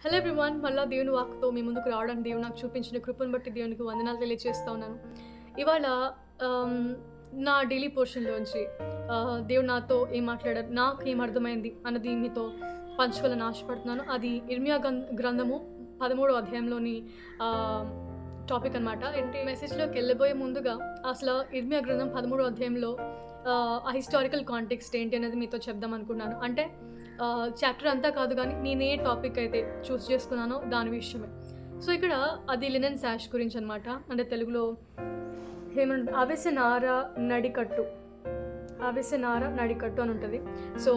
Hello everyone, మళ్ళా దేవుని వాక్కుతో మీ ముందుకు రావడానికి దేవుడు నాకు చూపించిన కృపను బట్టి దేవునికి వందనాలు తెలియజేస్తా ఉన్నాను. ఇవాళ ఆమ్, నా డైలీ పోర్షన్లోంచి దేవుడు నాతో ఏం మాట్లాడారు, నాకు ఏం అర్థమైంది అన్నది మీతో పంచుకోవాలని ఆశపడుతున్నాను. అది ఇర్మియా గ్రంథము 13వ అధ్యాయంలోని టాపిక్ అనమాట. ఏంటి మెసేజ్లోకి వెళ్ళబోయే ముందుగా అసలు ఇర్మియా గ్రంథం 13వ అధ్యాయంలో ఆ హిస్టారికల్ కాంటెక్స్ట్ ఏంటి అనేది మీతో చెప్దాం అనుకున్నాను. అంటే చాప్టర్ అంతా కాదు, కానీ నేను ఏ టాపిక్ అయితే చూస్ చేసుకున్నానో దాని విషయమే. సో ఇక్కడ అది లినెన్ శాష్ గురించి అనమాట. అంటే తెలుగులో ఏమంటుంది, అవిసెనార నడికట్టు, అవిసెనార నడికట్టు అని ఉంటుంది. సో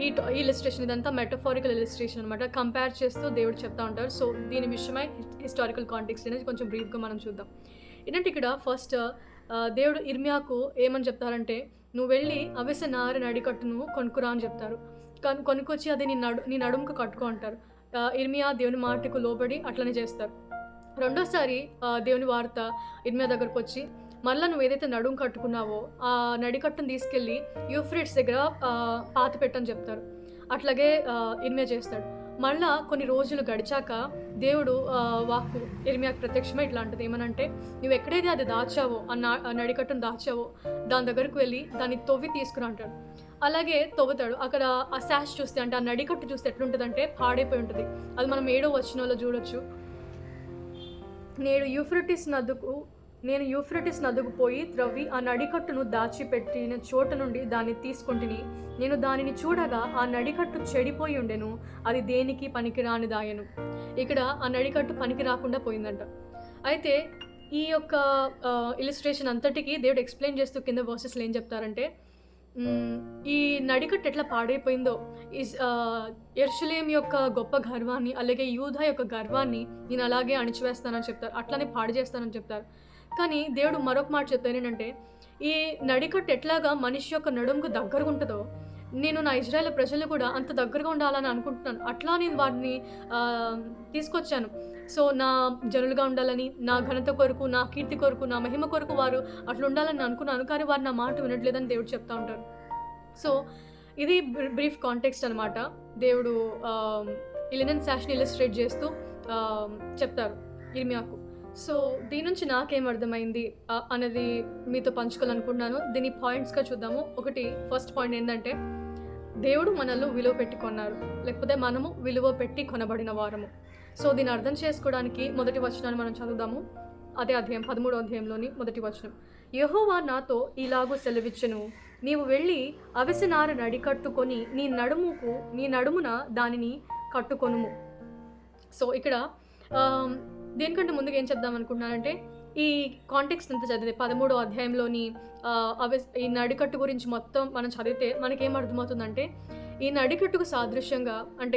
ఈ ఇలిస్ట్రేషన్ ఇదంతా మెటఫారికల్ ఇలిస్ట్రేషన్ అనమాట. కంపేర్ చేస్తూ దేవుడు చెప్తా ఉంటారు. సో దీని విషయమై హిస్టారికల్ కాంటెక్స్ట్ అనేది కొంచెం బ్రీఫ్గా మనం చూద్దాం. ఏంటంటే ఇక్కడ ఫస్ట్ దేవుడు ఇర్మియాకు ఏమని చెప్తారంటే, నువ్వు వెళ్ళి అవిసెనార నడికట్టును కొనుక్కురా అని చెప్తారు. కొనుక్కొచ్చి అది నీ నడుముకు కట్టుకో అంటారు. ఇర్మియా దేవుని మాటకు లోబడి అట్లనే చేస్తారు. రెండోసారి దేవుని వార్త ఇర్మియా దగ్గరకు వచ్చి, మళ్ళీ నువ్వు ఏదైతే నడుము కట్టుకున్నావో ఆ నడికట్టును తీసుకెళ్ళి యూఫ్రేట్స్ దగ్గర పాతి పెట్టని చెప్తారు. అట్లాగే ఇర్మియా చేస్తాడు. మళ్ళా కొన్ని రోజులు గడిచాక దేవుడు వాక్కు ఇర్మియాకు ప్రత్యక్షమే ఇట్లా అంటుంది, ఏమనంటే, నువ్వు ఎక్కడైతే అది దాచావో ఆ నడికట్టును దాచావో దాని దగ్గరకు వెళ్ళి దాన్ని తవ్వి తీసుకురా అంటాడు. అలాగే తవ్వుతాడు. అక్కడ ఆ శాష్ చూస్తే, అంటే ఆ నడికట్టు చూస్తే ఎట్లుంటుందంటే పాడైపోయి ఉంటుంది. అది మనం 7వ వచనంలో చూడొచ్చు. నేను యూఫ్రటిస్ నదుకు పోయి త్రవ్వి ఆ నడికట్టును దాచిపెట్టిన చోట నుండి దాన్ని తీసుకుంటుని, నేను దానిని చూడగా ఆ నడికట్టు చెడిపోయి ఉండెను, అది దేనికి పనికిరాని దాయను. ఇక్కడ ఆ నడికట్టు పనికి రాకుండా పోయిందంట. అయితే ఈ యొక్క ఇలిస్ట్రేషన్ అంతటికీ దేవుడు ఎక్స్ప్లెయిన్ చేస్తూ కింద వర్సెస్లో ఏం చెప్తారంటే, ఈ నడికట్టు ఎట్లా పాడైపోయిందో, యెరూషలేము యొక్క గొప్ప గర్వాన్ని, అలాగే యూదా యొక్క గర్వాన్ని నేను అలాగే అణిచివేస్తానని చెప్తారు, అట్లానే పాడు చేస్తానని చెప్తారు. కానీ దేవుడు మరొక మాట చెప్తారు ఏంటంటే, ఈ నడికట్టు ఎట్లాగా మనిషి యొక్క నడుముకు దగ్గరగా ఉంటుందో, నేను నా ఇజ్రాయేల్ ప్రజలు కూడా అంత దగ్గరగా ఉండాలని అనుకుంటున్నాను. అట్లా నేను వారిని తీసుకొచ్చాను. సో నా జనులుగా ఉండాలని, నా ఘనత కొరకు, నా కీర్తి కొరకు, నా మహిమ కొరకు వారు అట్లా ఉండాలని అనుకున్నాను. కానీ వారు నా మాట వినట్లేదని దేవుడు చెప్తా ఉంటారు. సో ఇది బ్రీఫ్ కాంటెక్స్ట్ అనమాట. దేవుడు లినెన్ శాష్ని ఇలిస్ట్రేట్ చేస్తూ చెప్తారు ఇర్మియాకు. సో దీని నుంచి నాకేం అర్థమైంది అనేది మీతో పంచుకోవాలనుకుంటున్నాను. దీని పాయింట్స్గా చూద్దాము. ఒకటి, ఫస్ట్ పాయింట్ ఏంటంటే, దేవుడు మనల్ని విలువ పెట్టి కొన్నారు, లేకపోతే మనము విలువ పెట్టి కొనబడిన వారము. సో దీన్ని అర్థం చేసుకోవడానికి మొదటి వచనాన్ని మనం చదువుదాము. అదే అధ్యాయం 13వ అధ్యాయంలోని మొదటి వచనం. యెహోవా నాతో ఇలాగూ సెలవిచ్చెను, నీవు వెళ్ళి అవిసెనార నడికట్టుకొని నీ నడుమున దానిని కట్టుకొనుము. సో ఇక్కడ దేనికంటే ముందుగా ఏం చెప్దాం అనుకుంటున్నానంటే, ఈ కాంటెక్స్ట్ అంతా చదివితే 13వ అధ్యాయంలోని ఈ నడికట్టు గురించి మొత్తం మనం చదివితే మనకేం అర్థమవుతుందంటే, ఈ నడికట్టుకు సాదృశ్యంగా, అంటే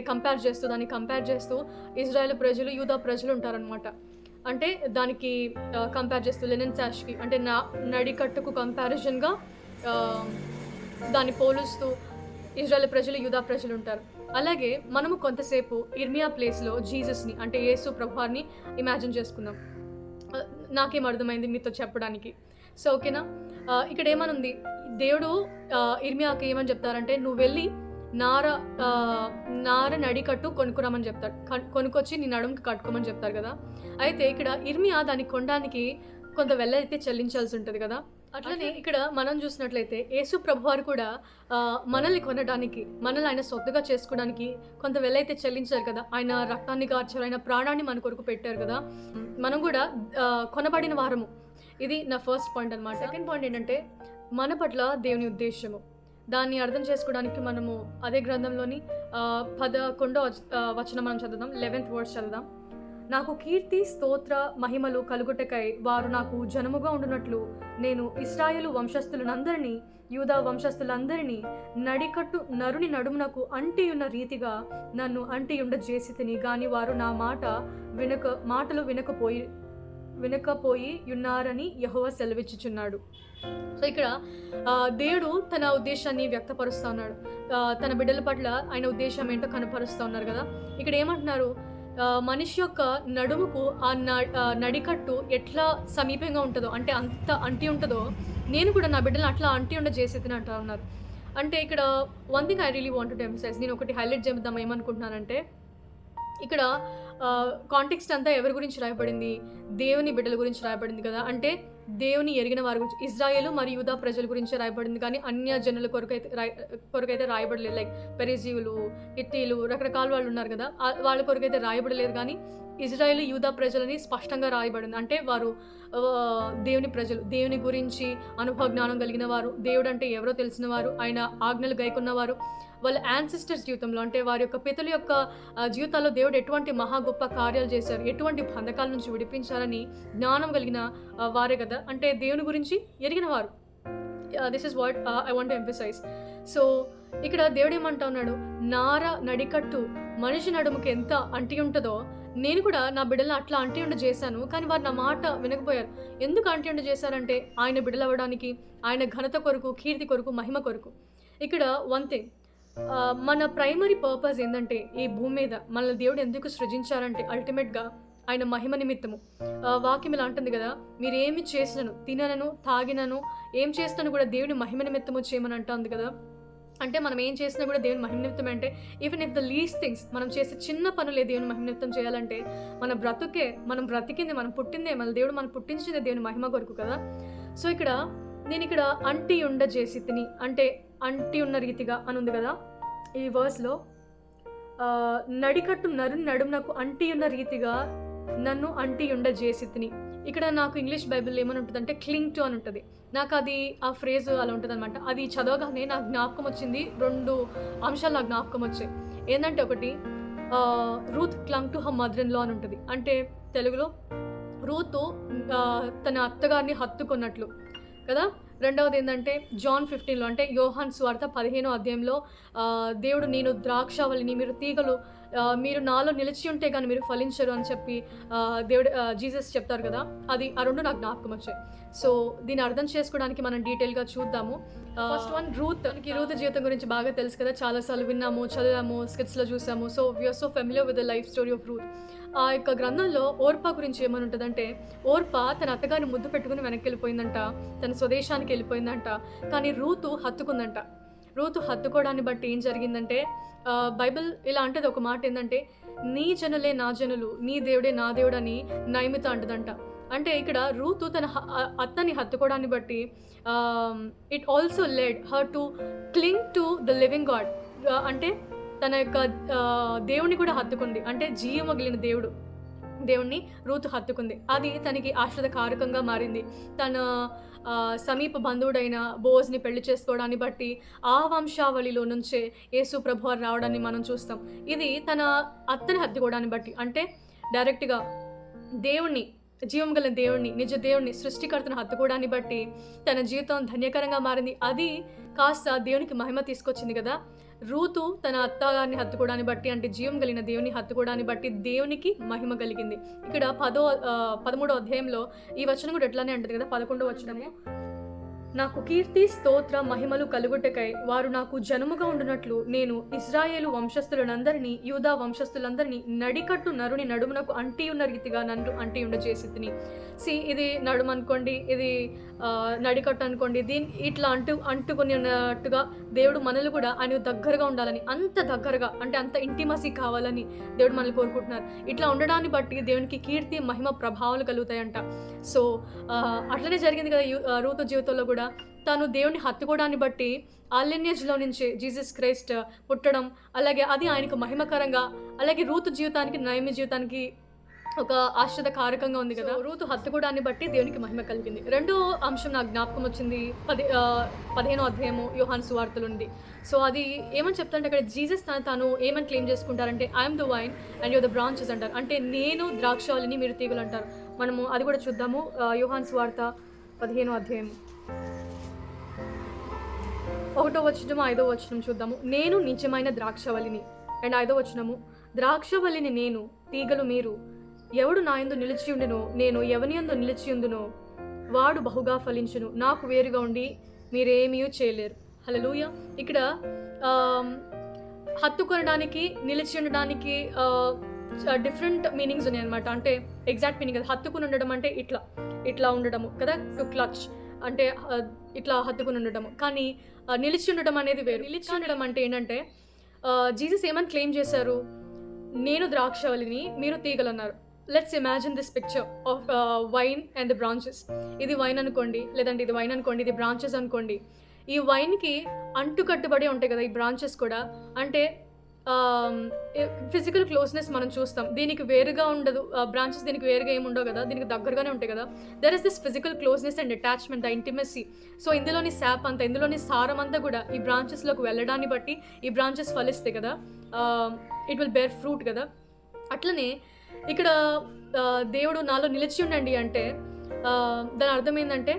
దాన్ని కంపేర్ చేస్తూ ఇజ్రాయెల్ ప్రజలు, యూదా ప్రజలు ఉంటారనమాట. అంటే దానికి కంపేర్ చేస్తూ లినెన్ శాష్కి, అంటే నడికట్టుకు కంపారిజన్గా దాన్ని పోలుస్తూ ఇజ్రాయెల్ ప్రజలు, యూదా ప్రజలు ఉంటారు. అలాగే మనము కొంతసేపు ఇర్మియా ప్లేస్లో జీసస్ని, అంటే యేసు ప్రభువారిని ఇమాజిన్ చేసుకుందాం. నాకేం అర్థమైంది మీతో చెప్పడానికి. సో ఓకేనా, ఇక్కడ ఏమనుంది, దేవుడు ఇర్మియాకి ఏమని చెప్తారంటే, నువ్వు వెళ్ళి నార నడికట్టు కొనుక్కురామని చెప్తాడు. కొనుక్కొచ్చి నీ నడుముకి కట్టుకోమని చెప్తారు కదా. అయితే ఇక్కడ ఇర్మియా దాన్ని కొనడానికి కొంత వెల్లైతే చెల్లించాల్సి ఉంటుంది కదా. అట్లనే ఇక్కడ మనం చూసినట్లయితే యేసు ప్రభువారు కూడా మనల్ని కొనడానికి, మనల్ని ఆయన సొత్తుగా చేసుకోవడానికి కొంత వెల్లైతే చెల్లించారు కదా. ఆయన రక్తాన్ని కార్చారు, ఆయన ప్రాణాన్ని మన కొరకు పెట్టారు కదా. మనం కూడా కొనబడిన వారము. ఇది నా ఫస్ట్ పాయింట్ అనమాట. సెకండ్ పాయింట్ ఏంటంటే, మన పట్ల దేవుని ఉద్దేశము. దాన్ని అర్థం చేసుకోవడానికి మనము అదే గ్రంథంలోని 11వ వచనం మనం చదువుదాం. 11th వర్స్ చదువుదాం. నాకు కీర్తి, స్తోత్ర, మహిమలు కలుగుటకై వారు నాకు జనముగా ఉండునట్లు నేను ఇశ్రాయేలు వంశస్థులందరినీ, యూదా వంశస్థులందరినీ నడికట్టు నరుని నడుమునకు అంటియున్న రీతిగా నన్ను అంటియుండ చేసితిని గాని వారు నా మాటలు వినకపోయి ఉన్నారని యెహోవా సెలవిచ్చుచున్నాడు. సో ఇక్కడ దేవుడు తన ఉద్దేశాన్ని వ్యక్తపరుస్తూ ఉన్నాడు. తన బిడ్డల పట్ల ఆయన ఉద్దేశం ఏంటో కనపరుస్తూ ఉన్నారు కదా. ఇక్కడ ఏమంటున్నారు, మనిషి యొక్క నడుముకు ఆ నడికట్టు ఎట్లా సమీపంగా ఉంటుందో, అంటే అంత అంటి ఉంటుందో, నేను కూడా నా బిడ్డలను అట్లా అంటి ఉండ చేసేది అంటూ ఉన్నారు. అంటే ఇక్కడ one thing I really want to emphasize, నేను ఒకటి హైలైట్ చేద్దాం ఏమనుకుంటున్నానంటే, ఇక్కడ కాంటెక్స్ట్ అంతా ఎవరి గురించి రాయబడింది? దేవుని బిడ్డల గురించి రాయబడింది కదా. అంటే దేవుని ఎరిగిన వారి గురించి, ఇజ్రాయేలు మరియు యూదా ప్రజల గురించి రాయబడింది, కానీ అన్య జనుల కొరకైతే రాయబడలేదు. లైక్ పెరిజీవులు, హిత్తీలు, రకరకాల వాళ్ళు ఉన్నారు కదా, వాళ్ళ కొరకైతే రాయబడలేదు. కానీ ఇజ్రాయేలు యూదా ప్రజలని స్పష్టంగా రాయబడింది. అంటే వారు దేవుని ప్రజలు, దేవుని గురించి అనుభవ జ్ఞానం కలిగిన వారు, దేవుడు అంటే ఎవరో తెలిసిన వారు, ఆయన ఆజ్ఞలు గైకొన్నవారు, వాళ్ళ యాన్సిస్టర్స్ జీవితంలో అంటే వారి యొక్క పితల యొక్క జీవితాల్లో దేవుడు ఎటువంటి మహా గొప్ప కార్యాలు చేశారు, ఎటువంటి బంధకాల నుంచి విడిపించాలని జ్ఞానం కలిగిన వారే కదా. అంటే దేవుని గురించి ఎరిగిన వారు. This is what I want to emphasize. So ఇక్కడ దేవుడు ఏమంటా ఉన్నాడు, నార నడికట్టు మనిషి నడుముకి ఎంత అంటి ఉంటుందో నేను కూడా నా బిడ్డలను అట్లా అంటి ఉండ చేశాను, కానీ వారు నా మాట వినకపోయారు. ఎందుకు అంటి ఉండ చేశారంటే ఆయన బిడ్డలు అవ్వడానికి, ఆయన ఘనత కొరకు, కీర్తి కొరకు, మహిమ కొరకు. ఇక్కడ వన్ థింగ్, మన ప్రైమరీ పర్పస్ ఏంటంటే ఈ భూమి మీద మనల్ని దేవుడు ఎందుకు సృజించారంటే అల్టిమేట్గా ఆయన మహిమ నిమిత్తము. వాక్యం ఇలా అంటుంది కదా, మీరు ఏమి చేసినను, తినను, తాగినను, ఏం చేసినాను కూడా దేవుని మహిమ నిమిత్తము చేయమని అంటుంది కదా. అంటే మనం ఏం చేసినా కూడా దేవుని మహిమ నిమిత్తం. అంటే even if the least things, మనం చేసే చిన్న పనులే దేవుని మహిమ నిమిత్తం చేయాలంటే మన బ్రతుకే, మనం బ్రతికింది, మనం పుట్టిందే, మన దేవుడు మనం పుట్టించిందే దేవుని మహిమ కొరకు కదా. సో ఇక్కడ నేను ఇక్కడ అంటి ఉండ చేసి తిని, అంటే అంటి ఉన్న రీతిగా అని ఉంది కదా ఈ వర్స్లో. నడికట్టు నడుమునకు అంటి ఉన్న రీతిగా నన్ను అంటి ఉండ చేసి తిని. ఇక్కడ నాకు ఇంగ్లీష్ బైబిల్ ఏమని ఉంటుంది అంటే క్లింగ్ టు అని ఉంటుంది. నాకు అది ఆ ఫ్రేజ్ అలా ఉంటుంది అనమాట. అది చదవగానే నాకు జ్ఞాపకం వచ్చింది, 2 అంశాలు నాకు జ్ఞాపకం వచ్చాయి. ఏంటంటే ఒకటి, Ruth clung to her mother in law అని ఉంటుంది. అంటే తెలుగులో రూతు తన అత్తగారిని హత్తుకున్నట్లు కదా. రెండవది ఏంటంటే జాన్ 15లో, అంటే యోహాన్ సువార్త 15వ అధ్యాయంలో దేవుడు నేను ద్రాక్షావళిని, మీరు తీగలు, మీరు నాలో నిలిచి ఉంటే కానీ మీరు ఫలించరు అని చెప్పి దేవుడు జీసస్ చెప్తారు కదా. అది ఆ 2 నాకు జ్ఞాపకం వచ్చాయి. సో దీన్ని అర్థం చేసుకోవడానికి మనం డీటెయిల్గా చూద్దాము. ఫస్ట్ వన్, రూత్ జీవితం గురించి బాగా తెలుసు కదా, చాలాసార్లు విన్నాము, చదివాము, స్కిట్స్లో చూసాము. So we are so familiar with the life story of Ruth. ఆ యొక్క గ్రంథంలో ఓర్పా గురించి ఏమని ఉంటుందంటే, ఓర్పా తన అత్తగారిని ముద్దు పెట్టుకుని వెనక్కి వెళ్ళిపోయిందంట, తన స్వదేశానికి వెళ్ళిపోయిందంట. కానీ రూతు హత్తుకుందంట. రూతు హత్తుకోవడాన్ని బట్టి ఏం జరిగిందంటే, బైబిల్ ఇలా అంటది ఒక మాట ఏంటంటే, నీ జనులే నా జనులు, నీ దేవుడే నా దేవుడు అని నయమిత అంటదంట. అంటే ఇక్కడ రూతు తన అత్తని హత్తుకోవడాన్ని బట్టి it also led her to క్లింగ్ to the living God. అంటే తన యొక్క దేవుణ్ణి కూడా హత్తుకుంది. అంటే జీవమగిలిన దేవుణ్ణి రూతు హత్తుకుంది. అది తనకి ఆశ్రదకారకంగా మారింది. తన సమీప బంధువుడైన బోజ్ని పెళ్లి చేసుకోవడాన్ని బట్టి ఆ వంశావళిలో నుంచే యేసు ప్రభువారు రావడాన్ని మనం చూస్తాం. ఇది తన అత్తని హత్తుకోవడాన్ని బట్టి, అంటే డైరెక్ట్గా దేవుణ్ణి, జీవం గల దేవుణ్ణి, నిజ దేవుణ్ణి, సృష్టికర్తను హత్తుకోవడాన్ని బట్టి తన జీవితం ధన్యకరంగా మారింది. అది కాస్త దేవునికి మహిమ తీసుకొచ్చింది కదా. రూతు తన అత్తగారిని హత్తుకోవడాన్ని బట్టి, అంటే జీవం కలిగిన దేవుని హత్తుకోవడాన్ని బట్టి దేవునికి మహిమ కలిగింది. ఇక్కడ 13వ అధ్యాయంలో ఈ వచనం కూడా ఎట్లానే అంటది కదా, 11వ వచనము, నాకు కీర్తి స్తోత్ర మహిమలు కలుగుటకై వారు నాకు జనముగా ఉండునట్లు నేను ఇజ్రాయేలు వంశస్థులందరినీ, యూదా వంశస్థులందరినీ నడికట్టు నరుని నడుమునకు అంటి ఉన్న రీతిగా నన్ను అంటి ఉండ చేసి తిని. ఇది నడుము అనుకోండి, ఇది నడికట్టు అనుకోండి, దీన్ని ఇట్లా అంటుకొని ఉన్నట్టుగా దేవుడు మనల్ని కూడా ఆయన దగ్గరగా ఉండాలని, అంత దగ్గరగా, అంటే అంత ఇంటిమసీ కావాలని దేవుడు మనల్ని కోరుకుంటున్నారు. ఇట్లా ఉండడాన్ని బట్టి దేవునికి కీర్తి మహిమ ప్రభావాలు కలుగుతాయంట. సో అట్లనే జరిగింది కదా రూతు జీవితంలో కూడా. తను దేవుని హత్తుకోవడాన్ని బట్టి ఆ లినియేజ్లో నుంచి జీసస్ క్రైస్ట్ పుట్టడం, అలాగే అది ఆయనకు మహిమకరంగా, అలాగే రూతు జీవితానికి, నయమి జీవితానికి ఒక ఆశ్చర్యకారకంగా ఉంది కదా. రూతు హత్తుకోవడాన్ని బట్టి దేవునికి మహిమ కలిగింది. రెండో అంశం నాకు జ్ఞాపకం వచ్చింది 15వ అధ్యాయము యోహాను సువార్తలో ఉంది. సో అది ఏమని చెప్తారంటే, అక్కడ జీసస్ తాను ఏమని క్లెయిమ్ చేసుకుంటారంటే, I'm the vine and you're the branches అంటారు. అంటే నేను ద్రాక్షావళిని, మీరు తీగలు అంటారు. మనము అది కూడా చూద్దాము. యోహాను సువార్త 15వ అధ్యాయం 1వ వచనం 5వ వచనం చూద్దాము. నేను నిజమైన ద్రాక్షవల్లిని. అండ్ 5వ వచనము, ద్రాక్షవల్లిని నేను, తీగలు మీరు. ఎవడు నా యందు నిలిచి ఉండునో, నేను ఎవని యందు నిలిచి ఉండునో వాడు బహుగా ఫలించును. నాకు వేరుగా ఉండి మీరేమీ చేయలేరు. హల్లెలూయా. ఇక్కడ హత్తుకొనడానికి, నిలిచి ఉండడానికి డిఫరెంట్ మీనింగ్స్ ఉన్నాయి అనమాట. అంటే ఎగ్జాక్ట్ మీనింగ్ కదా. హత్తుకుని ఉండడం అంటే ఇట్లా ఉండడము కదా, టు క్లచ్ అంటే ఇట్లా హత్తుకుని ఉండటము. కానీ నిలిచి ఉండడం అనేది వేరు. నిలిచి ఉండడం అంటే ఏంటంటే, జీసస్ ఏమని క్లెయిమ్ చేశారు, నేను ద్రాక్షవల్లిని, మీరు తీగలన్నారు. Let's imagine this picture of vine and the branches. ఇది వైన్ అనుకోండి, లేదంటే ఇది వైన్ అనుకోండి, ఇది బ్రాంచెస్ అనుకోండి. ఈ వైన్కి అంటుకట్టుబడి ఉంటాయి కదా ఈ బ్రాంచెస్ కూడా. అంటే ఫిజికల్ క్లోజ్నెస్ మనం చూస్తాం. దీనికి వేరుగా ఉండదు, బ్రాంచెస్ దీనికి వేరుగా ఏమి ఉండవు కదా, దీనికి దగ్గరగానే ఉంటాయి కదా. There is this physical closeness and attachment, the intimacy. So ఇందులోని శాప్ అంతా, ఇందులోని సారం అంతా కూడా ఈ బ్రాంచెస్లోకి వెళ్ళడాన్ని బట్టి ఈ బ్రాంచెస్ ఫలిస్తాయి కదా, ఇట్ విల్ బేర్ ఫ్రూట్ కదా. అట్లనే ఇక్కడ దేవుడు నాలో నిలిచి ఉండండి అంటే దాని అర్థం ఏంటంటే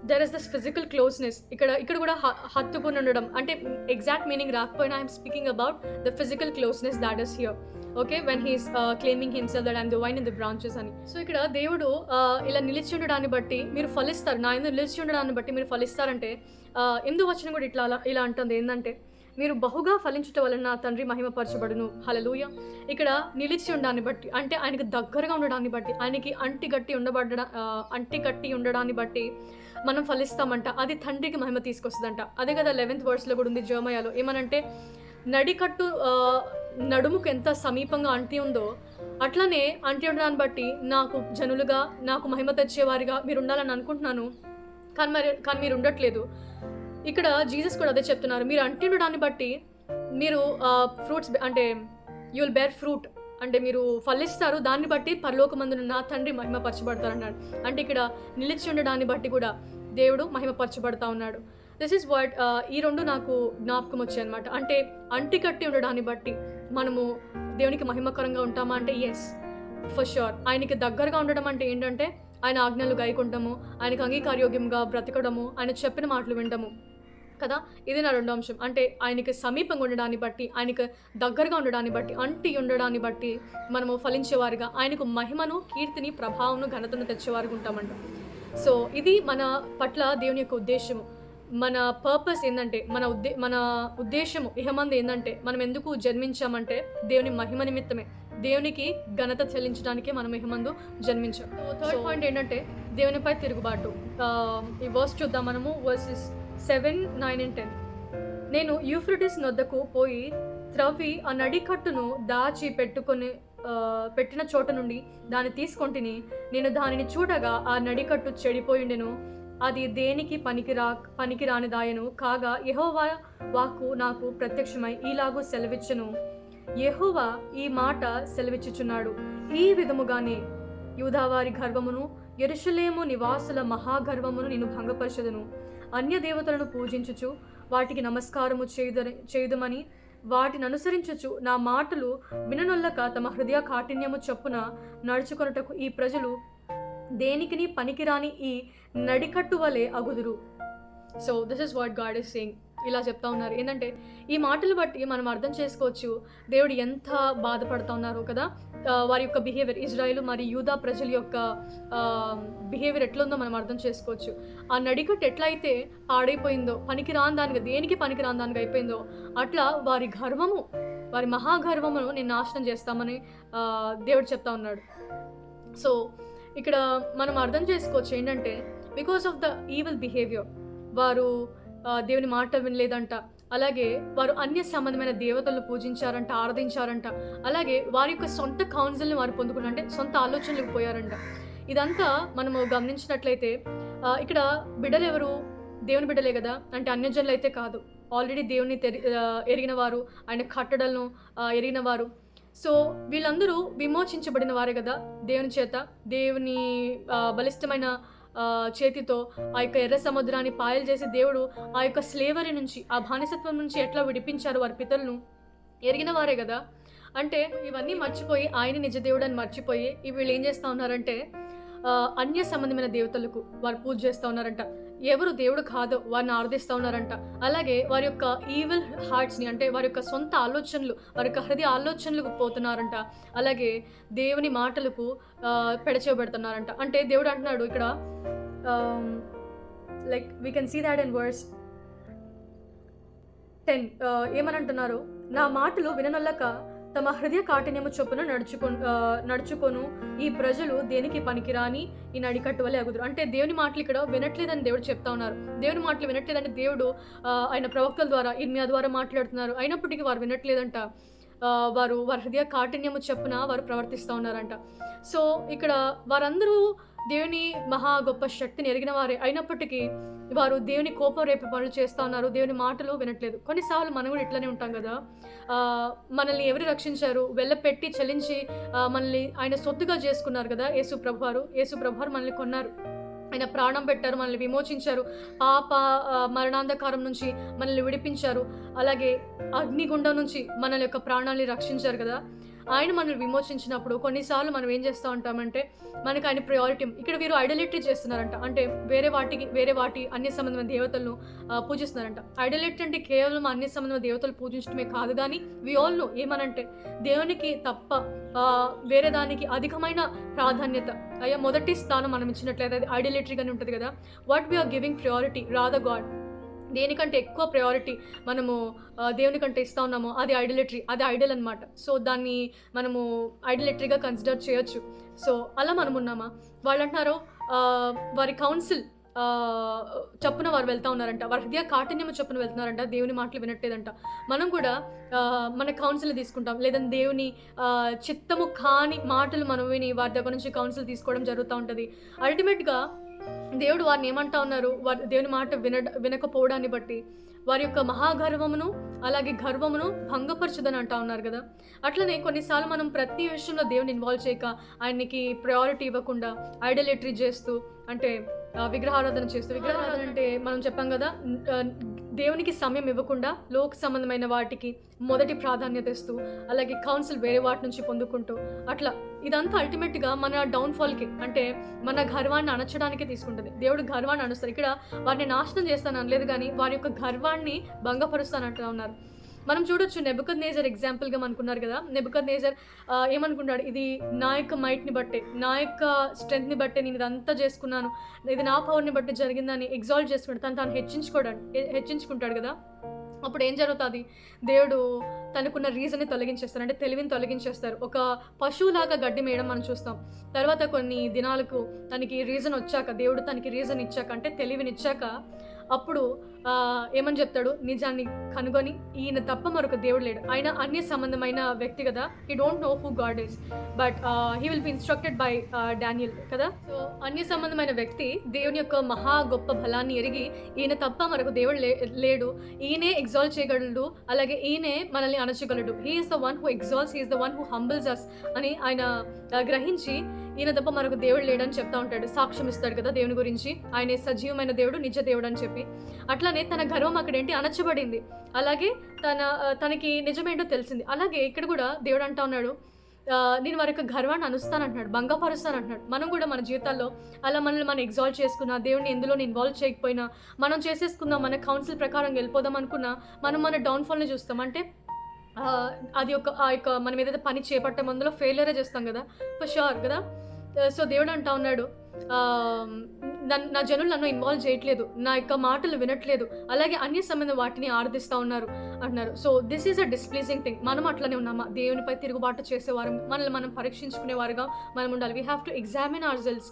there is this physical closeness. ఇక్కడ కూడా హత్తుకుని ఉండడం అంటే ఎగ్జాక్ట్ మీనింగ్ రాకపోయినా I'm speaking about the physical closeness that is here. Okay, when he's claiming himself that I'm the wine in the branches అని. సో ఇక్కడ దేవుడు ఇలా నిలిచి ఉండడాన్ని బట్టి మీరు ఫలిస్తారు. నా ఎందుకు నిలిచి ఉండడాన్ని బట్టి మీరు ఫలిస్తారంటే ఎందుకు వచ్చిన కూడా ఇలా అంటుంది ఏంటంటే, మీరు బహుగా ఫలించుట వలన నా తండ్రి మహిమపరచబడును. హల్లెలూయా. ఇక్కడ నిలిచి ఉండడాన్ని బట్టి అంటే ఆయనకు దగ్గరగా ఉండడాన్ని బట్టి, ఆయనకి అంటికట్టి ఉండడాన్ని బట్టి మనం ఫలిస్తామంట. అది తండ్రికి మహిమ తీసుకొస్తుందంట. అదే కదా 11th verse కూడా ఉంది జెర్మయాలో. ఏమనంటే నడికట్టు నడుముకు ఎంత సమీపంగా అంటి ఉందో అట్లనే అంటి ఉండడాన్ని బట్టి నాకు జనులుగా, నాకు మహిమ తెచ్చేవారిగా మీరు ఉండాలని అనుకుంటున్నాను, కానీ మీరు ఉండట్లేదు. ఇక్కడ జీసస్ కూడా అదే చెప్తున్నారు. మీరు అంటిండడాన్ని బట్టి మీరు ఫ్రూట్స్ అంటే యూ విల్ బేర్ ఫ్రూట్, అంటే మీరు ఫలిస్తారు. దాన్ని బట్టి పరలోకమందున నా తండ్రి మహిమపరచబడతారు అన్నాడు. అంటే ఇక్కడ నిలిచి ఉండడాన్ని బట్టి కూడా దేవుడు మహిమపరచబడతా ఉన్నాడు. దిస్ ఈస్ వాట్ ఈ రెండు నాకు జ్ఞాపకం వచ్చాయి అనమాట. అంటే అంటికట్టి ఉండడాన్ని బట్టి మనము దేవునికి మహిమకరంగా ఉంటామా అంటే ఎస్, ఫర్ షూర్. ఆయనకి దగ్గరగా ఉండడం అంటే ఏంటంటే ఆయన ఆజ్ఞలు గైకుంటాము, ఆయనకు అంగీకారయోగ్యంగా బ్రతకడము, ఆయన చెప్పిన మాటలు వింటాము కదా. ఇది నా రెండో అంశం. అంటే ఆయనకి సమీపంగా ఉండడాన్ని బట్టి, ఆయనకు దగ్గరగా ఉండడాన్ని బట్టి, అంటి ఉండడాన్ని బట్టి మనము ఫలించేవారుగా, ఆయనకు మహిమను, కీర్తిని, ప్రభావమును, ఘనతను తెచ్చేవారుగా ఉంటామంట. సో ఇది మన పట్ల దేవుని యొక్క ఉద్దేశము. మన పర్పస్ ఏంటంటే, మన ఉద్దేశము ఇహమంది ఏంటంటే, మనం ఎందుకు జన్మించామంటే దేవుని మహిమ నిమిత్తమే, దేవునికి ఘనత చెల్లించడానికే మనం ఇహమందు జన్మించాం. థర్డ్ పాయింట్ ఏంటంటే దేవునిపై తిరుగుబాటు. ఈ వర్స్ చూద్దాం మనము, వర్సెస్ 7, 9 and 10. నేను యూఫ్రటిస్ నొద్దకు పోయి త్రవ్వి ఆ నడికట్టును దాచి పెట్టిన చోట నుండి దాన్ని తీసుకొంటిని. నేను దానిని చూడగా ఆ నడికట్టు చెడిపోయిండెను, అది దేనికి పనికిరానిదాయను. కాగా యెహోవా వాక్కు నాకు ప్రత్యక్షమై ఈలాగు సెలవిచ్చెను. యెహోవా ఈ మాట సెలవిచ్చుచున్నాడు, ఈ విధముగానే యూదావారి గర్వమును, యెరూషలేము నివాసుల మహాగర్వమును నేను భంగపరచెదను. అన్య దేవతలను పూజించుచు వాటికి నమస్కారము చేయుదమని వాటిని అనుసరించుచు నా మాటలు విననొల్లక తమ హృదయ కాఠిన్యము చొప్పున నడుచుకొనుటకు ఈ ప్రజలు దేనికిని పనికిరాని ఈ నడికట్టు వలె అగుదురు. So this is what God is saying. ఇలా చెప్తా ఉన్నారు. ఏంటంటే ఈ మాటలు బట్టి మనం అర్థం చేసుకోవచ్చు దేవుడు ఎంత బాధపడుతూ ఉన్నారు కదా. వారి యొక్క బిహేవియర్, ఇజ్రాయేలు మరియు యూదా ప్రజల యొక్క బిహేవియర్ ఎట్లుందో మనం అర్థం చేసుకోవచ్చు. ఆ నడికట్టు ఎట్లయితే పాడైపోయిందో, పనికిరాని దానిగా, దేనికి పనికిరాని దానిగా అయిపోయిందో, అట్లా వారి గర్వము, వారి మహాగర్వమును నేను నాశనం చేస్తామని దేవుడు చెప్తా ఉన్నాడు. సో ఇక్కడ మనం అర్థం చేసుకోవచ్చు ఏంటంటే, because of the evil behaviour వారు దేవుని మాట వినలేదంట. అలాగే వారు అన్య సంబంధమైన దేవతలను పూజించారంట, ఆరాధించారంట. అలాగే వారి యొక్క సొంత కౌన్సిల్ని వారు పొందుకున్నారు, అంటే సొంత ఆలోచనలకు పోయారంట. ఇదంతా మనము గమనించినట్లయితే ఇక్కడ బిడ్డలు ఎవరు? దేవుని బిడ్డలే కదా, అంటే అన్యజనులు అయితే కాదు. ఆల్రెడీ దేవుని ఎరిగిన వారు, ఆయన కట్టడలను ఎరిగిన వారు. సో వీళ్ళందరూ విమోచించబడిన వారే కదా దేవుని చేత. దేవుని బలిష్టమైన చేతితో ఆ యొక్క ఎర్ర సముద్రాన్ని పాయలు చేసి దేవుడు ఆ యొక్క స్లేవరీ నుంచి, ఆ బానిసత్వం నుంచి ఎట్లా విడిపించారు వారి పితరులను ఎరిగిన వారే కదా. అంటే ఇవన్నీ మర్చిపోయి ఆయన నిజ దేవుడు అని మర్చిపోయి వీళ్ళు ఏం చేస్తూ ఉన్నారంటే అన్య సంబంధమైన దేవతలకు వారు పూజ చేస్తూ ఉన్నారంట. ఎవరు దేవుడు కాదో వారిని ఆరాధిస్తూ ఉన్నారంట. అలాగే వారి యొక్క ఈవిల్ హార్ట్స్ని, అంటే వారి యొక్క సొంత ఆలోచనలు, వారి యొక్క హృదయ ఆలోచనలకు పోతున్నారంట. అలాగే దేవుని మాటలకు పెడచేయబెడుతున్నారంట. అంటే దేవుడు అంటున్నాడు ఇక్కడ, like we can see that in verse 10. ఏమనంటున్నారు? నా మాటలు విననొల్లక తమ హృదయ కాఠిన్యము చొప్పున నడుచుకొను ఈ ప్రజలు దేనికి పనికిరాని ఈ నడికట్టు వలె అగుదురు. అంటే దేవుని మాటలు ఇక్కడ వినట్లేదని దేవుడు చెప్తా ఉన్నారు. దేవుని మాటలు వినట్లేదంటే దేవుడు ఆయన ప్రవక్తల ద్వారా, ఇర్మియా ద్వారా మాట్లాడుతున్నారు. అయినప్పటికీ వారు వినట్లేదంట. వారి హృదయ కాఠిన్యము చెప్పున వారు ప్రవర్తిస్తూ ఉన్నారంట. సో ఇక్కడ వారందరూ దేవుని మహా గొప్ప శక్తిని ఎరిగిన వారే అయినప్పటికీ వారు దేవుని కోపం రేపే పనులు చేస్తూ ఉన్నారు, దేవుని మాటలు వినట్లేదు. కొన్నిసార్లు మనం కూడా ఇట్లనే ఉంటాం కదా. మనల్ని ఎవరు రక్షించారు, వెళ్ళపెట్టి చెల్లించి మనల్ని ఆయన సొత్తుగా చేసుకున్నారు కదా యేసు ప్రభువారు మనల్ని కొన్నారు, ఆయన ప్రాణం పెట్టారు, మనల్ని విమోచించారు, పాప మరణాంధకారం నుంచి మనల్ని విడిపించారు, అలాగే అగ్నిగుండం నుంచి మన యొక్క ప్రాణాన్ని రక్షించారు కదా. ఆయన మనల్ని విమోచించినప్పుడు కొన్నిసార్లు మనం ఏం చేస్తూ ఉంటామంటే మనకు ఆయన ప్రయారిటీ. ఇక్కడ వీరు ఐడోలిట్రీ చేస్తున్నారంట, అంటే వేరే వాటి అన్య సంబంధమైన దేవతలను పూజిస్తున్నారంట. ఐడోలిట్రీ అంటే కేవలం అన్య సంబంధమైన దేవతలు పూజించడమే కాదు, కానీ వి ఆల్ నో ఏమనంటే దేవునికి తప్ప వేరే దానికి అధికమైన ప్రాధాన్యత మొదటి స్థానం మనం ఇచ్చినట్లయితే అది ఐడోలిట్రీగానే ఉంటుంది కదా. What we are giving priority rather God, దేనికంటే ఎక్కువ ప్రయారిటీ మనము దేవుని కంటే ఇస్తూ ఉన్నామో అది ఐడోలిట్రీ, అది ఐడల్ అనమాట. సో దాన్ని మనము ఐడోలిట్రీగా కన్సిడర్ చేయొచ్చు. సో అలా మనం ఉన్నామా? వాళ్ళు అంటున్నారు వారి కౌన్సిల్ చప్పున వారు వెళ్తూ ఉన్నారంట, వారి హృదయ కాఠిన్యము చప్పున వెళ్తున్నారంట, దేవుని మాటలు వినట్లేదంట. మనం కూడా మన కౌన్సిల్ తీసుకుంటాం, లేదంటే దేవుని చిత్తము కాని మాటలు మనం విని వారి దగ్గర నుంచి కౌన్సిల్ తీసుకోవడం జరుగుతూ ఉంటుంది. అల్టిమేట్గా దేవుడు వారిని ఏమంటా ఉన్నారు, వారి దేవుని మాట వినకపోవడాన్ని బట్టి వారి యొక్క మహాగర్వమును అలాగే గర్వమును భంగపరచదని అంటా ఉన్నారు కదా. అట్లనే కొన్నిసార్లు మనం ప్రతి విషయంలో దేవుని ఇన్వాల్వ్ చేయక, ఆయనకి ప్రయారిటీ ఇవ్వకుండా ఐడోలిట్రీ చేస్తూ, అంటే విగ్రహారాధన చేస్తూ, విగ్రహారాధన అంటే మనం చెప్పాం కదా, దేవునికి సమయం ఇవ్వకుండా లోక సంబంధమైన వాటికి మొదటి ప్రాధాన్యత ఇస్తూ, అలాగే కౌన్సిల్ వేరే వాటి నుంచి పొందుకుంటూ, అట్లా ఇదంతా అల్టిమేట్గా మన డౌన్ఫాల్కి, అంటే మన గర్వాన్ని అణచడానికి తీసుకుంటుంది. దేవుడు గర్వాన్ని అణుస్తారు. ఇక్కడ వారిని నాశనం చేస్తాను అనలేదు, కానీ వారి యొక్క గర్వాన్ని భంగపరుస్తాను అంటూ ఉన్నారు. మనం చూడొచ్చు, నెబుకద్నెజర్ ఎగ్జాంపుల్గా అనుకున్నారు కదా. నెబుకద్నెజర్ ఏమనుకున్నాడు, ఇది నా యొక్క మైట్ని బట్టే, నా యొక్క స్ట్రెంగ్త్ని బట్టే నేను ఇదంతా చేసుకున్నాను, ఇది నా పవర్ని బట్టి జరిగిందని ఎగ్జాల్ట్ చేసుకుంటాడు, తాను హెచ్చించుకుంటాడు కదా. అప్పుడు ఏం జరుగుతుంది, దేవుడు తనకున్న రీజన్ని తొలగించేస్తారు, అంటే తెలివిని తొలగించేస్తారు. ఒక పశువులాగా గడ్డి మేయడం మనం చూస్తాం. తర్వాత కొన్ని దినాలకు తనకి రీజన్ వచ్చాక, దేవుడు తనకి రీజన్ ఇచ్చాక, అంటే తెలివినిచ్చాక, అప్పుడు ఏమని చెప్తాడు, నిజాన్ని కనుగొని ఈయన తప్ప మరొక దేవుడు లేడు. ఆయన అన్య సంబంధమైన వ్యక్తి కదా, he don't know who God is, but he will be instructed by Daniel కదా. సో అన్య సంబంధమైన వ్యక్తి దేవుని యొక్క మహా గొప్ప బలాన్ని ఎరిగి ఈయన తప్ప మరొక దేవుడు లేడు, ఈయనే ఎగ్జాల్ట్ చేయగలడు, అలాగే ఈయనే మనల్ని అణచగలడు. He is the one who exalts, he is the one who humbles us అని ఆయన గ్రహించి ఈయన తప్ప మరొక దేవుడు లేడని చెప్తా ఉంటాడు, సాక్ష్యం ఇస్తాడు కదా దేవుని గురించి, ఆయనే సజీవమైన దేవుడు, నిజ దేవుడు అని చెప్పి. అట్లానే తన గర్వం అక్కడేంటి అణచబడింది, అలాగే తనకి నిజమేంటో తెలిసింది. అలాగే ఇక్కడ కూడా దేవుడు అంటా ఉన్నాడు, నేను వారి యొక్క గర్వాన్ని అనుస్తానంటున్నాడు, భంగపరుస్తానంటున్నాడు. మనం కూడా మన జీవితాల్లో అలా మనల్ని మనం ఎగ్జాల్ట్ చేసుకున్నా, దేవుడిని ఎందులో ఇన్వాల్వ్ చేయకపోయినా, మనం చేసేసుకుందాం, మన కౌన్సిల్ ప్రకారం వెళ్ళిపోదాం అనుకున్నా, మనం మన డౌన్ఫాల్ని చూస్తాం. అంటే అది ఆ యొక్క మనం ఏదైతే పని చేపట్టే ముందులో ఫెయిలియరే చేస్తాం కదా, ఫర్ షూర్ కదా. సో దేవుడు అంటా ఉన్నాడు, నా జనులు నన్ను ఇన్వాల్వ్ చేయట్లేదు, నా యొక్క మాటలు వినట్లేదు, అలాగే అన్య సంబంధ వాటిని ఆరాధిస్తూ ఉన్నారు అంటున్నారు. So this is a displeasing thing. మనం అట్లనే ఉన్నామా? దేవునిపై తిరుగుబాటు చేసేవారు, మనల్ని మనం పరీక్షించుకునేవారుగా మనం ఉండాలి. We have to examine our cells.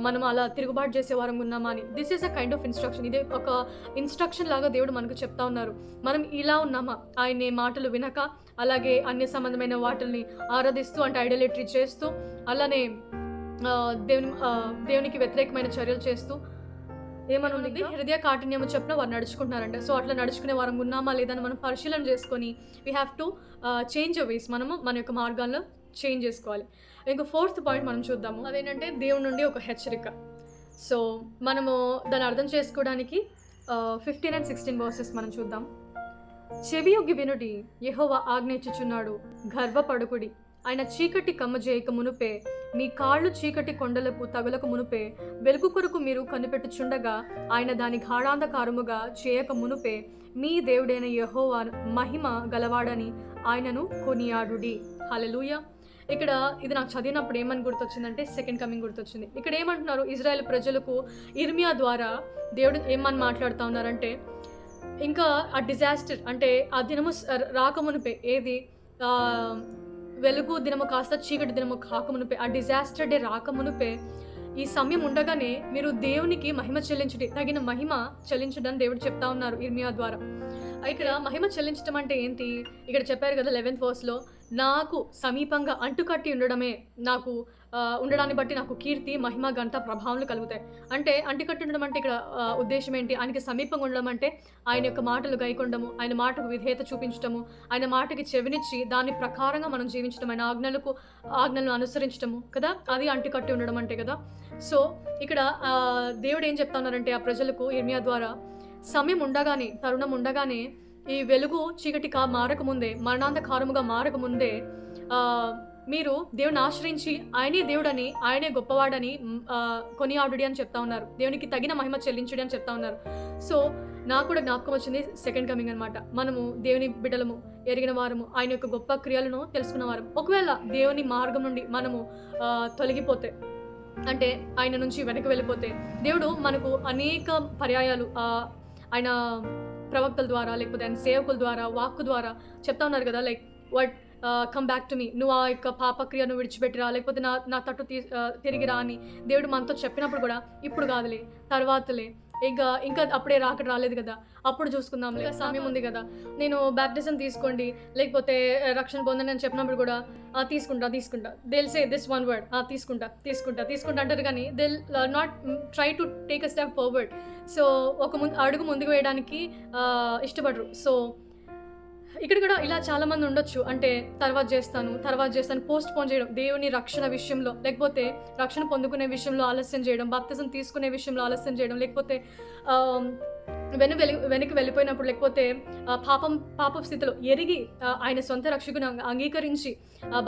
మనం అలా తిరుగుబాటు చేసేవారం ఉన్నామా అని. This is a kind of instruction. ఇది ఒక ఇన్స్ట్రక్షన్ లాగా దేవుడు మనకు చెప్తా ఉన్నారు. మనం ఇలా ఉన్నామా? ఆయన మాటలు వినక, అలాగే అన్య సంబంధమైన వాటిని ఆరాధిస్తూ, అంటే ఐడోలిట్రీ చేస్తూ, అలానే దేవునికి వ్యతిరేకమైన చర్యలు చేస్తూ, ఏమనుంది, హృదయ కాఠిన్యము చెప్పిన వారు నడుచుకుంటున్నారంట. సో అట్లా నడుచుకునే వారం ఉన్నామా లేదని మనం పరిశీలన చేసుకొని we have to change our వేస్. మనము మన యొక్క మార్గాల్లో చేంజ్ చేసుకోవాలి. ఇంకా 4th పాయింట్ మనం చూద్దాము. అదేంటంటే దేవుడి నుండి ఒక హెచ్చరిక. సో మనము దాన్ని అర్థం చేసుకోవడానికి 15 and 16 వర్సెస్ మనం చూద్దాం. చెవియొగ్గి వినుడి, యెహోవా ఆజ్ఞించుచున్నాడు, గర్వపడుకుడి, ఆయన చీకటి కమ్మజేయక మునుపే, మీ కాళ్ళు చీకటి కొండలకు తగులకు మునుపే, వెలుగు కొరకు మీరు కనిపెట్టుచుండగా, ఆయన దాని గాఢాంధకారముగా చేయక మునుపే, మీ దేవుడైన యెహోవా మహిమ గలవాడని ఆయనను కొనియాడుడి. హల్లెలూయా. ఇక్కడ ఇది నాకు చదివినప్పుడు ఏమని గుర్తొచ్చిందంటే సెకండ్ కమింగ్ గుర్తొచ్చింది. ఇక్కడ ఏమంటున్నారు, ఇజ్రాయెల్ ప్రజలకు ఇర్మియా ద్వారా దేవుడు ఏమని మాట్లాడుతూ ఉన్నారంటే, ఇంకా ఆ డిజాస్టర్, అంటే ఆ దినము రాకమునిపే, ఏది వెలుగు దినము కాస్త చీకటి దినము కాకమునిపే, ఆ డిజాస్టర్ డే రాకమునిపే, ఈ సమయం ఉండగానే మీరు దేవునికి మహిమ చెల్లించుడి, తగిన మహిమ చెల్లించడని దేవుడు చెప్తా ఉన్నారు ఇర్మియా ద్వారా. ఇక్కడ మహిమ చెల్లించడం అంటే ఏంటి? ఇక్కడ చెప్పారు కదా 11th వర్స్‌లో, నాకు సమీపంగా అంటుకట్టి ఉండడమే నాకు ఉండడాన్ని బట్టి నాకు కీర్తి, మహిమ, ఘనత, ప్రభావాలు కలుగుతాయి. అంటే అంటుకట్టి ఉండడం అంటే ఇక్కడ ఉద్దేశ్యం ఏంటి? ఆయనకి సమీపంగా ఉండడం అంటే ఆయన యొక్క మాటలు గైకొనడము, ఆయన మాటకు విధేయత చూపించటము, ఆయన మాటకి చెవినిచ్చి దాని ప్రకారంగా మనం జీవించడం, ఆయన ఆజ్ఞలను అనుసరించటము కదా! అది అంటుకట్టి ఉండడం అంటే కదా! సో, ఇక్కడ దేవుడు ఏం చెప్తా ఉన్నారంటే ఆ ప్రజలకు ఇర్మియా ద్వారా, సమయం ఉండగానే, తరుణం ఉండగానే, ఈ వెలుగు చీకటిగా మారకముందే, మరణాంధకారముగా మారకముందే మీరు దేవుని ఆశ్రయించి ఆయనే దేవుడని, ఆయనే గొప్పవాడని కొనియాడుడి అని చెప్తా ఉన్నారు. దేవునికి తగిన మహిమ చెల్లించుడి అని చెప్తా ఉన్నారు. సో నాకు కూడా జ్ఞాపకం వచ్చింది సెకండ్ కమింగ్ అనమాట. మనము దేవుని బిడ్డలము, ఎరిగిన వారము, ఆయన యొక్క గొప్ప క్రియలను తెలుసుకున్న వారం. ఒకవేళ దేవుని మార్గం నుండి మనము తొలగిపోతే, అంటే ఆయన నుంచి వెనక్కి వెళ్ళిపోతే, దేవుడు మనకు అనేక పర్యాయాలు ఆయన ప్రవక్తల ద్వారా, లేకపోతే ఆయన సేవకుల ద్వారా, వాక్కు ద్వారా చెప్తా ఉన్నారు కదా, like what come back to me, నువ్వు ఆ యొక్క పాపక్రియను విడిచిపెట్టిరా, లేకపోతే నా తట్టు తిరిగిరా అని దేవుడు మనతో చెప్పినప్పుడు కూడా, ఇప్పుడు కాదులే, తర్వాతలే, ఇంకా అప్పుడే రాలేదు కదా, అప్పుడు చూసుకుందాం, ఇంకా సమయం ఉంది కదా, నేను బ్యాప్టిజం తీసుకోండి, లేకపోతే రక్షణ పొందని అని చెప్పినప్పుడు కూడా తీసుకుంటా they'll say this one word, తీసుకుంటా అంటారు, కానీ they'll not try to take a step forward. So ఒక అడుగు ముందుకు వేయడానికి ఇష్టపడరు. సో ఇక్కడ కూడా ఇలా చాలామంది ఉండొచ్చు, అంటే తర్వాత చేస్తాను పోస్ట్ పోన్ చేయడం, దేవుని రక్షణ విషయంలో, లేకపోతే రక్షణ పొందుకునే విషయంలో ఆలస్యం చేయడం, బాప్తిజం తీసుకునే విషయంలో ఆలస్యం చేయడం, లేకపోతే వెనక్కి వెళ్ళిపోయినప్పుడు, లేకపోతే పాప స్థితిలో ఎరిగి ఆయన సొంత రక్షకుని అంగీకరించి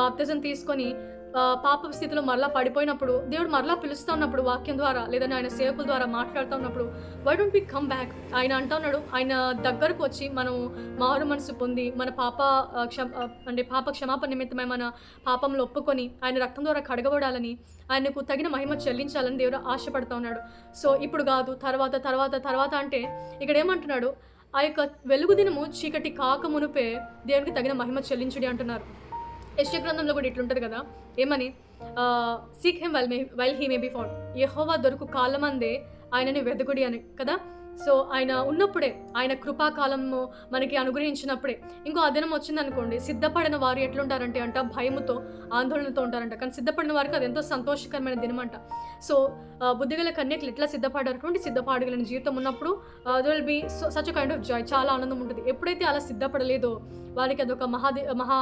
బాప్తిజం తీసుకొని పాప స్థితిలో మరలా పడిపోయినప్పుడు, దేవుడు మరలా పిలుస్తూ ఉన్నప్పుడు వాక్యం ద్వారా, లేదా ఆయన సేవకుల ద్వారా మాట్లాడుతూ ఉన్నప్పుడు, why don't we come back? ఆయన అంటూ ఉన్నాడు, ఆయన దగ్గరకు వచ్చి మనం మారు మనసు పొంది మన పాప క్షమాపణ నిమిత్తమై మన పాపంలో ఒప్పుకొని ఆయన రక్తం ద్వారా కడగబడాలని, ఆయనకు తగిన మహిమ చెల్లించాలని దేవుడు ఆశపడుతూ ఉన్నాడు. సో ఇప్పుడు కాదు, తర్వాత అంటే ఇక్కడ ఏమంటున్నాడు? ఆ యొక్క వెలుగు దినము చీకటి కాక మునుపే దేవునికి తగిన మహిమ చెల్లించుడి అంటున్నారు. యెషయా గ్రంథంలో కూడా ఇట్లుంటుంది కదా, ఏమని? Seek him while he may be found, Jehovah దొరుకు కాలమందే ఆయనని వెదకుడి అని కదా. సో ఆయన ఉన్నప్పుడే, ఆయన కృపాకాలము మనకి అనుగ్రహించినప్పుడే. ఇంకో అదినం వచ్చిందనుకోండి, సిద్ధపడిన వారు ఎట్లుంటారంటే భయముతో, ఆందోళనతో ఉంటారంట, కానీ సిద్ధపడిన వారికి అది ఎంతో సంతోషకరమైన దినం అంట. సో బుద్ధిగల కన్యకులు ఎట్లా సిద్ధపడారటువంటి సిద్ధపాడగలిగిన జీవితం ఉన్నప్పుడు they will be such a kind of joy, చాలా ఆనందం ఉంటుంది. ఎప్పుడైతే అలా సిద్ధపడలేదో వారికి అదొక మహా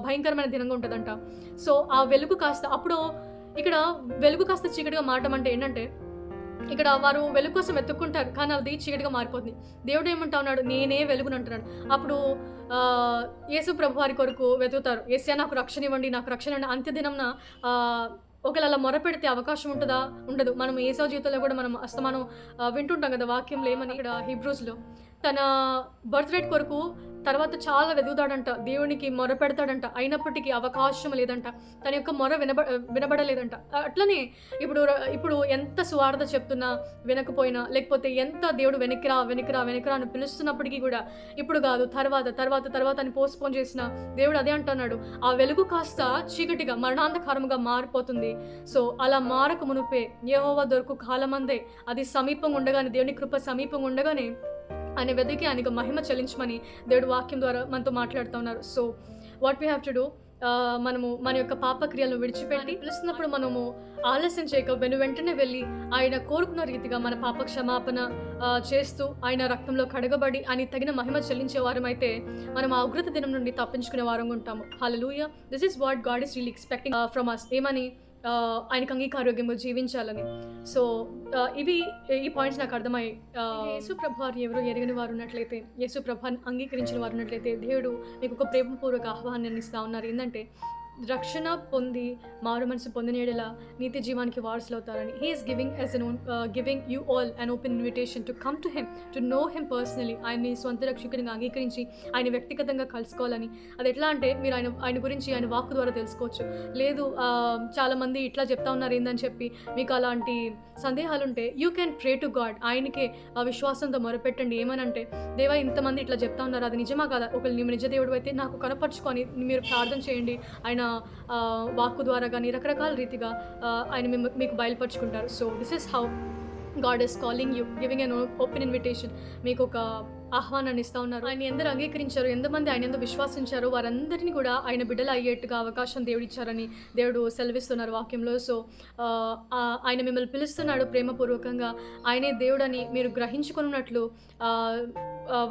భయంకరమైన దినంగా ఉంటుందంట. సో ఆ వెలుగు కాస్త, అప్పుడు ఇక్కడ వెలుగు కాస్త చీకటిగా మారటం అంటే ఏంటంటే, ఇక్కడ వారు వెలుగు కోసం వెతుక్కుంటారు, కానీ అది చీకటిగా మారిపోతుంది. దేవుడు ఏమంటా ఉన్నాడు? నేనే వెలుగును అంటున్నాడు. అప్పుడు యేసు ప్రభు వారి కొరకు వెతుకుతారు, యేసయ్యా నాకు రక్షణ ఇవ్వండి, నాకు రక్షణ ఇవ్వండి. అంత్యదినంన ఒకవేళ అలా మొరపెడితే అవకాశం ఉంటుందా? ఉండదు. మనం యేసు జీవితంలో కూడా మనం అస్తమానం వింటుంటాం కదా వాక్యంలో ఏమని, ఇక్కడ హీబ్రూస్లో తన బర్త్ రేట్ కొరకు తర్వాత చాలా వెతుకుతాడంట, దేవునికి మొర పెడతాడంట, అయినప్పటికీ అవకాశం లేదంట, తన యొక్క మొర వినబడలేదంట. అట్లనే ఇప్పుడు ఎంత సువార్త చెప్తున్నా వినకపోయినా, లేకపోతే ఎంత దేవుడు వెనక్కిరా అని పిలుస్తున్నప్పటికీ కూడా ఇప్పుడు కాదు, తర్వాత అని పోస్ట్పోన్ చేసిన దేవుడు అదే అంటున్నాడు, ఆ వెలుగు కాస్త చీకటిగా మరణాంధకారముగా మారిపోతుంది. సో అలా మారక మునుపే, యెహోవా దొరుకు కాలమందే, అది సమీపంగా ఉండగానే, దేవుని కృప సమీపంగా ఉండగానే ఆయన వెతికి ఆయనకు మహిమ చెల్లించమని దేవుడు వాక్యం ద్వారా మనతో మాట్లాడుతూ ఉన్నారు. So what we have to do, మనము మన యొక్క పాపక్రియలను విడిచిపెట్టి పిలుస్తున్నప్పుడు మనము ఆలస్యం చేయక వెంటనే వెళ్ళి ఆయన కోరుకున్న రీతిగా మన పాప క్షమాపణ చేస్తూ ఆయన రక్తంలో కడగబడి ఆయన తగిన మహిమ చెల్లించే వారం అయితే మనం ఆ ఉగ్రత దినం నుండి తప్పించుకునే వారంగా ఉంటాము. Hallelujah. This is what God is really expecting from us. ఏమని? ఆయనకు అంగీకారోగ్యంగా జీవించాలని. సో ఈ పాయింట్స్ నాకు అర్థమయ్యాయి. యేసు ప్రభు వారు ఎవరో ఎరగని వారు ఉన్నట్లయితే, యేసు ప్రభాని అంగీకరించిన వారు ఉన్నట్లయితే, దేవుడు మీకు ఒక ప్రేమపూర్వక ఆహ్వానాన్ని ఇస్తూ ఉన్నారు. ఏంటంటే, రక్షణ పొంది మారు మనసు పొందిన యెడల నీతి జీవానికి వారసులు అవుతారని. He is giving you all an open invitation to come to him, to know him personally. ఆయన్ని స్వంత రక్షకునిగా అంగీకరించి ఆయన వ్యక్తిగతంగా కలుసుకోవాలని. అది ఎట్లా అంటే, మీరు ఆయన గురించి ఆయన వాక్కు ద్వారా తెలుసుకోవచ్చు. లేదు చాలామంది ఇట్లా చెప్తా ఉన్నారు ఏందని చెప్పి మీకు అలాంటి సందేహాలుంటే, you can pray to God. ఆయనకే విశ్వాసంతో మొరపెట్టండి. ఏమనంటే, దేవా ఇంతమంది ఇట్లా చెప్తా ఉన్నారు, అది నిజమా కాదా? ఒకవేళ నీ నిజ దేవుడు అయితే నాకు కనపరుచుకొని మీరు ప్రార్థన చేయండి. ఆయన వాక్కు ద్వారా కానీ రకరకాల రీతిగా ఆయన మీకు బయలుపరుచుకుంటారు. So this is how God is calling you, giving an open invitation. మీకు ఒక ఆహ్వానాన్ని ఇస్తా ఉన్నారు. ఆయన ఎందరు అంగీకరించారు, ఎంతమంది ఆయన ఎందు విశ్వాసించారో వారందరినీ కూడా ఆయన బిడ్డలు అయ్యేట్టుగా అవకాశం దేవుడిచ్చారని దేవుడు సెలవిస్తున్నారు వాక్యంలో. సో ఆయన మిమ్మల్ని పిలుస్తున్నాడు ప్రేమపూర్వకంగా. ఆయనే దేవుడని మీరు గ్రహించుకున్నట్లు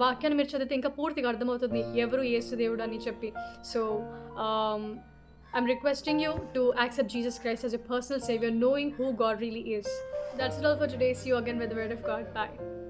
వాక్యాన్ని మీరు చదివితే ఇంకా పూర్తిగా అర్థమవుతుంది ఎవరు యేసు దేవుడు అని చెప్పి. So I'm requesting you to accept Jesus Christ as your personal savior, knowing who God really is. That's it all for today. See you again with the word of God. Bye.